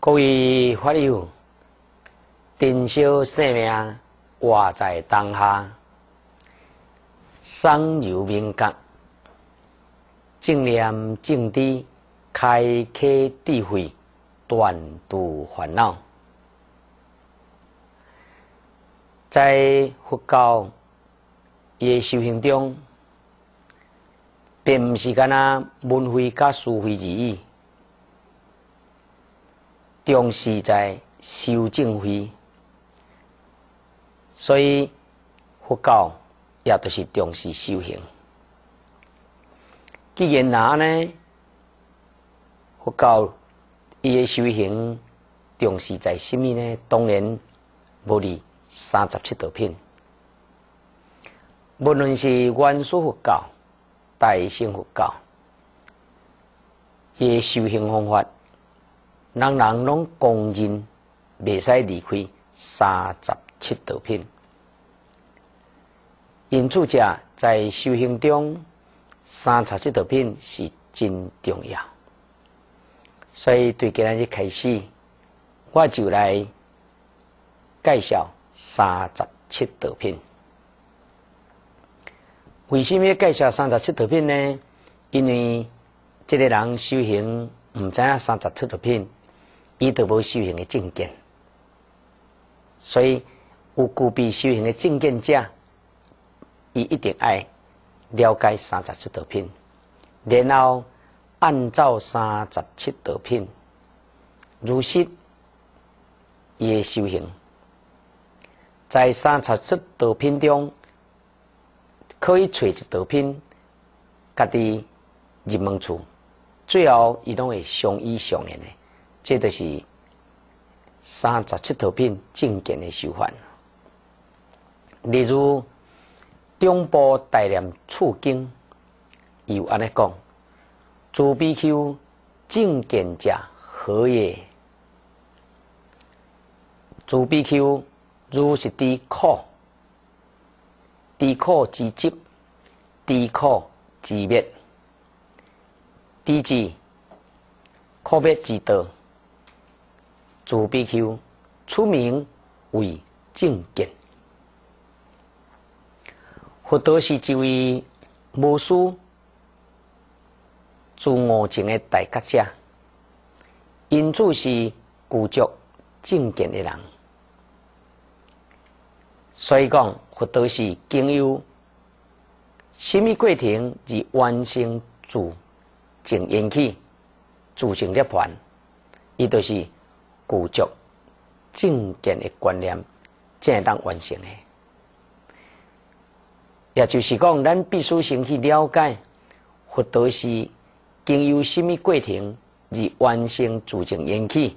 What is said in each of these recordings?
各位法友，珍惜生命，活在当下，桑柔明觉，正念正知，开启智慧，断除烦恼。在佛教的修行中，并不是干那文慧甲书慧而已，重视在修正慧。所以佛教也都是重视修行。既然那呢，佛教伊的修行重视在什么呢？当然无离37道品。无论是原始佛教、大乘佛教，伊的修行方法，人人拢公认，袂使离开37道品。因此者在修行中，37道品是真重要。所以对今日开始，我就来介绍37道品。为什么要介绍37道品呢？因为这个人修行唔知影37道品，伊就无修行的正见。所以有具备修行的正见者，伊一定爱了解37道品，然后按照37道品如实伊的修行。在37道品中，可以找一道品，家己入门处，最后伊拢会相依相连的。这就是37道品正见的修法。例如中部大念处经，伊有安尼讲：诸比丘正见者何也？诸比丘如是知苦，知苦之集，知苦之灭，知之苦灭之道。诸比丘出名为正见。佛陀是一位无私、自我情的大觉者，因此是具足正见的人。所以讲，佛陀是经由什么过程而完成自净缘起、自性涅槃，伊就是具足正见的观念，才会当完成的。也就是讲，咱必须先去了解佛陀是经由什么过程而完成自净缘起、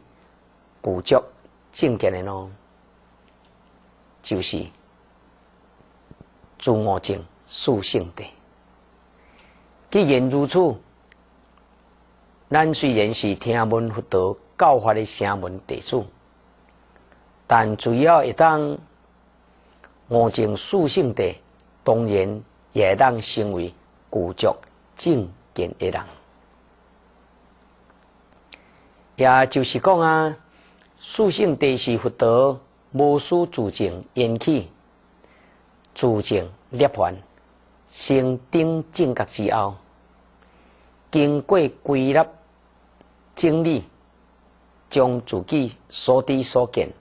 具足正见的呢？就是自我净属性地。既然如此，咱虽然是听闻佛陀教法的声闻弟子，但只要会当我净属性地，当然也会当成为具足正见的人。也就是讲啊，属性地是佛陀无私自净缘起、自净涅槃、成等正觉之后，经过归纳整理，将自己所知所见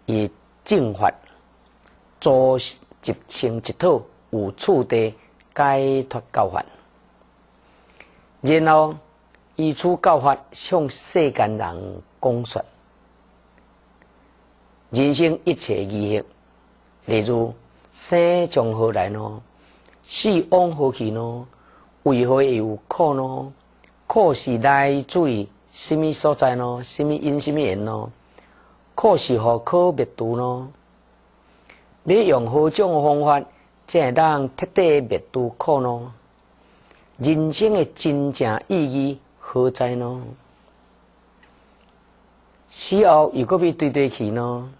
以正法组集成一套有处地解脱教法，然后以此教法向世间人讲说。人生一切意义，例如生从何来呢？死往何去呢？为何会有苦呢？苦是来自于什么所在呢？什么因什么缘呢？苦是何可灭除呢？要用何种方法才会当彻底灭除苦呢？人生的真正意义何在呢？死后又搁要对对去呢？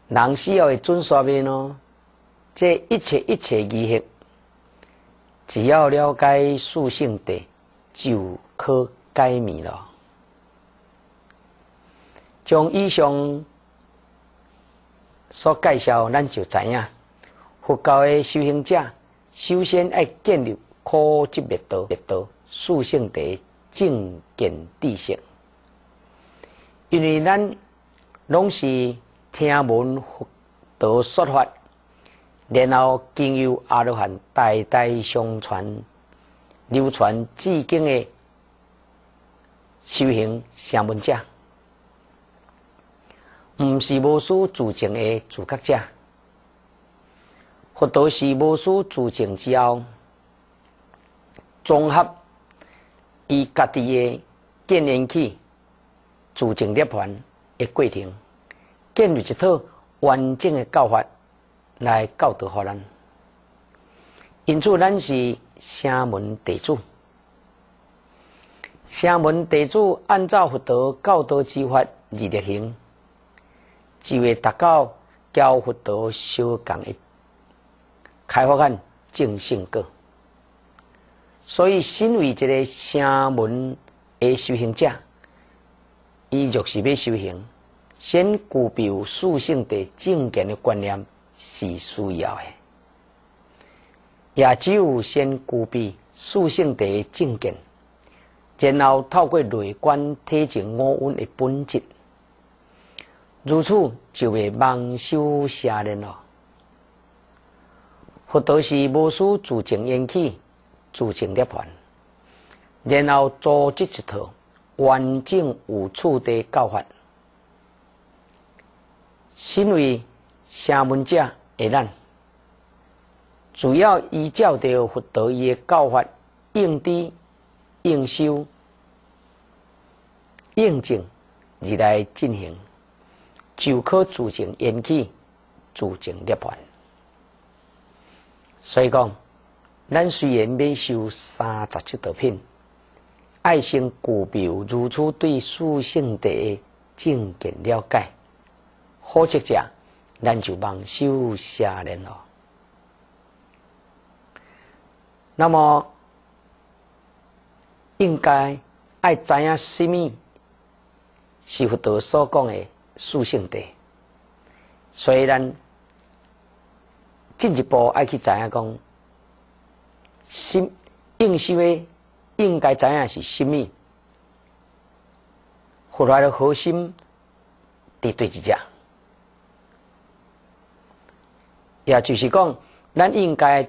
人死后会准煞灭呢？这一切意义，只要了解属性地，就可解密了。从以上所介绍，咱就知影，佛教的修行者首先要建立苦集灭道、四圣谛、正见知识。因为咱拢是听闻佛道说法，然后经由阿罗汉代代相传、流传至今的修行声闻者，毋是无师自证的自觉者。佛道是无师自证之后，综合伊家己的建立起自证涅槃的过程，建立一套完整的教法来教导予咱。因此，咱是声闻弟子。声闻弟子按照佛道教导之法而力行，就会达到教佛道相共的开发咱正性果。所以，身为一个声闻的修行者，伊若是要修行，先具备有四圣谛正见的观念是需要的。也只有先具备四圣谛的正见，然后透过内观体证五蕴的本质，如此就会蒙受舍练了。佛道是无师自证缘起、自证涅槃，然后组织一套完整有处的教法。身为声闻者的咱，主要依照着佛道伊的教法应知、应修、应证而来进行，就可自证缘起、自证涅槃。所以讲，咱虽然要修37道品，爱先具备如此对四圣谛的正见了解，否则者咱就蒙受舍练了。那么，应该爱知影什么是佛道所讲的四圣谛，所以咱进一步爱去知影讲，心应修的应该知影是什么，佛法的核心伫对一只，也就是讲，咱应该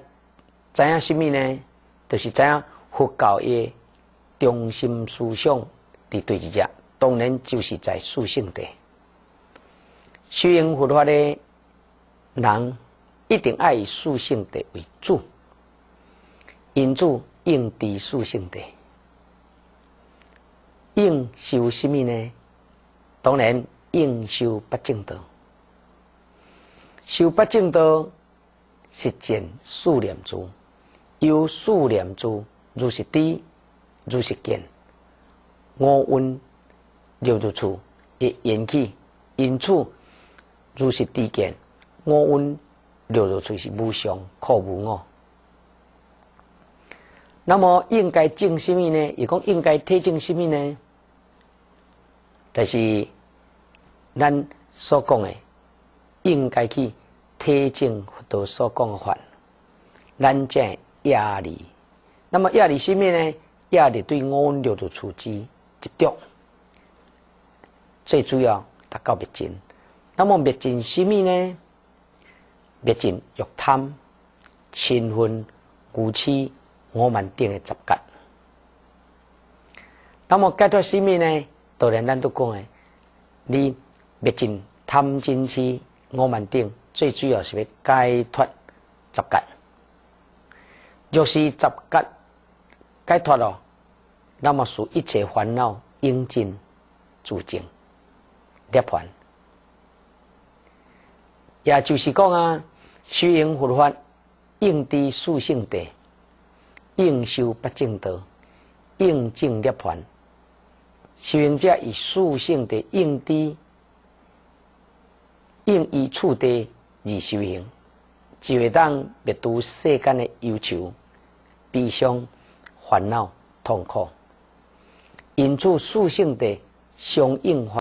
知影什么呢？就是知影佛教的中心思想伫对一只，当然就是在四圣谛。修行佛法的人一定要以四圣谛为主，因此应知四圣谛。应修什么呢？当然应修八正道。修八正道，实践四念住，由四念住如是知、如是见、五蕴六入处的缘起，因此如是知见、五蕴六入处是无常、苦无我。那么应该证什么呢？也讲应该体证什么呢？就是咱所讲的，应该去体证佛道所讲的法，咱这压力。那么压力什么呢？压力对五蕴六入处之执着，最主要达到灭尽。那么灭尽什么呢？灭尽欲贪、嗔恨、愚痴、我慢等的杂结。那么解脱什么呢？当然咱都讲的，你灭尽贪嗔痴我慢等，最主要是要解脱杂结。若是杂结解脱了，那么使一切烦恼应尽自净涅槃。也就是讲啊，修行佛法应知四圣谛，应修八正道，应证涅槃。修行者以四圣谛应知、应依处地而修行，就会当灭除世间的忧愁、悲伤、烦恼、痛苦。因此属性的相应法。